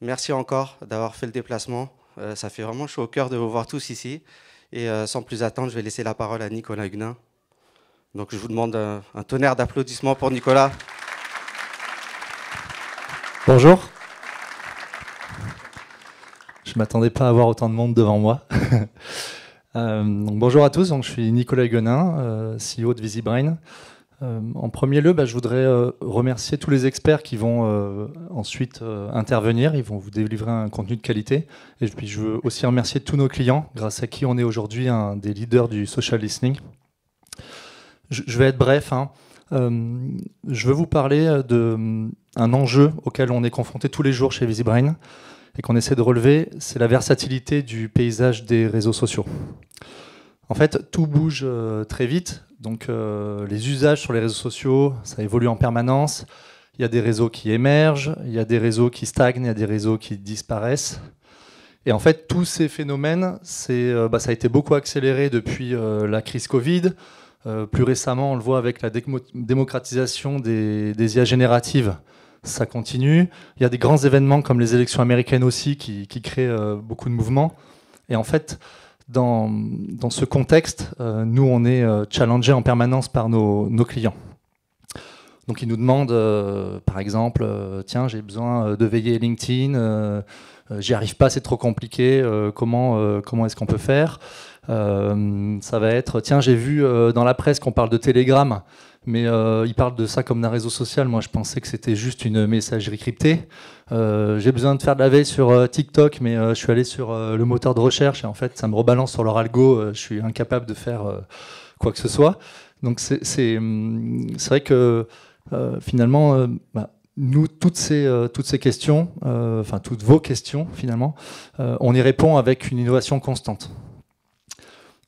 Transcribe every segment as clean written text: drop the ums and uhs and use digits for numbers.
Merci encore d'avoir fait le déplacement. Ça fait vraiment chaud au cœur de vous voir tous ici. Et sans plus attendre, je vais laisser la parole à Nicolas Huguenin. Donc je vous demande un tonnerre d'applaudissements pour Nicolas. Bonjour. Je ne m'attendais pas à avoir autant de monde devant moi. Donc bonjour à tous, donc je suis Nicolas Huguenin, CEO de VisiBrain. En premier lieu, je voudrais remercier tous les experts qui vont ensuite intervenir. Ils vont vous délivrer un contenu de qualité. Et puis je veux aussi remercier tous nos clients, grâce à qui on est aujourd'hui un des leaders du social listening. Je vais être bref. Je veux vous parler d'un enjeu auquel on est confronté tous les jours chez VisiBrain et qu'on essaie de relever, c'est la versatilité du paysage des réseaux sociaux. En fait, tout bouge très vite, donc les usages sur les réseaux sociaux, ça évolue en permanence. Il y a des réseaux qui émergent, il y a des réseaux qui stagnent, il y a des réseaux qui disparaissent. Et en fait, tous ces phénomènes, ça a été beaucoup accéléré depuis la crise Covid. Plus récemment, on le voit avec la démocratisation des IA génératives. Ça continue. Il y a des grands événements comme les élections américaines aussi qui créent beaucoup de mouvements. Et en fait, dans ce contexte, nous, on est challengés en permanence par nos clients. Donc, ils nous demandent, par exemple, tiens, j'ai besoin de veiller LinkedIn, j'y arrive pas, c'est trop compliqué, comment est-ce qu'on peut faire ? Ça va être, tiens, j'ai vu dans la presse qu'on parle de Telegram, mais ils parlent de ça comme d'un réseau social. Moi, je pensais que c'était juste une messagerie cryptée. J'ai besoin de faire de la veille sur TikTok, mais je suis allé sur le moteur de recherche et en fait, ça me rebalance sur leur algo. Je suis incapable de faire quoi que ce soit. Donc, c'est vrai que finalement, nous, toutes ces questions, toutes vos questions, finalement, on y répond avec une innovation constante.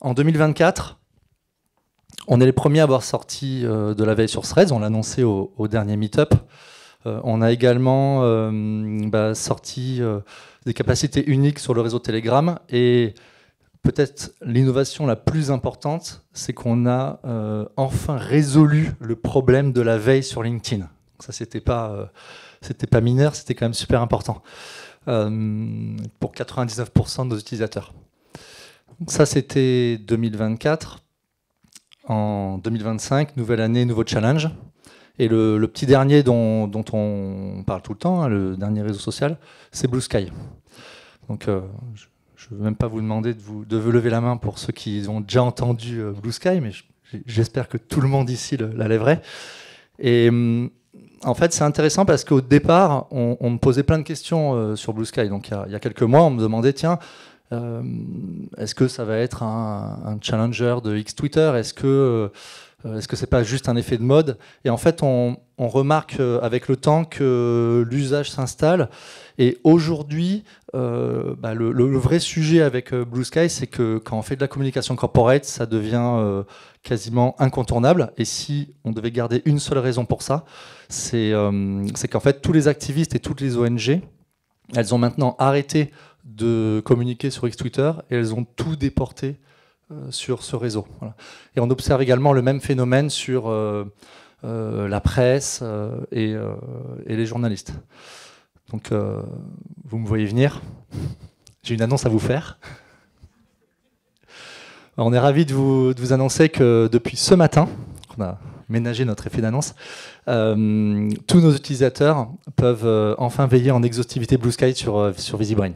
En 2024, on est les premiers à avoir sorti de la veille sur Threads. On l'a annoncé au dernier Meetup. On a également sorti des capacités uniques sur le réseau Telegram. Et peut-être l'innovation la plus importante, c'est qu'on a enfin résolu le problème de la veille sur LinkedIn. Donc ça, c'était pas mineur, c'était quand même super important pour 99% de nos utilisateurs. Donc ça, c'était 2024. En 2025, nouvelle année, nouveau challenge. Et le petit dernier dont on parle tout le temps, le dernier réseau social, c'est Blue Sky. Donc, je ne veux même pas vous demander de vous lever la main pour ceux qui ont déjà entendu Blue Sky, mais j'espère que tout le monde ici la lèverait. Et en fait, c'est intéressant parce qu'au départ, on me posait plein de questions sur Blue Sky. Donc, il y a quelques mois, on me demandait, tiens, est-ce que ça va être un challenger de X Twitter ? Est-ce que c'est pas juste un effet de mode ? Et en fait, on remarque avec le temps que l'usage s'installe. Et aujourd'hui, le vrai sujet avec Blue Sky, c'est que quand on fait de la communication corporate, ça devient quasiment incontournable. Et si on devait garder une seule raison pour ça, c'est qu'en fait, tous les activistes et toutes les ONG, elles ont maintenant arrêté de communiquer sur X Twitter et elles ont tout déporté sur ce réseau. Voilà. Et on observe également le même phénomène sur la presse et les journalistes. Donc, vous me voyez venir. J'ai une annonce à vous faire. On est ravis de vous annoncer que depuis ce matin, on a ménagé notre effet d'annonce, tous nos utilisateurs peuvent enfin veiller en exhaustivité Blue Sky sur VisiBrain.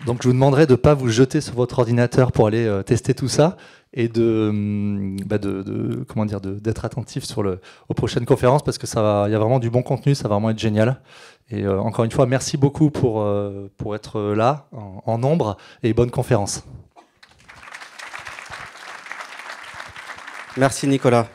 Donc je vous demanderai de ne pas vous jeter sur votre ordinateur pour aller tester tout ça et d'être attentif aux prochaines conférences parce que il y a vraiment du bon contenu, ça va vraiment être génial. Et encore une fois, merci beaucoup pour être là en nombre et bonne conférence. Merci Nicolas.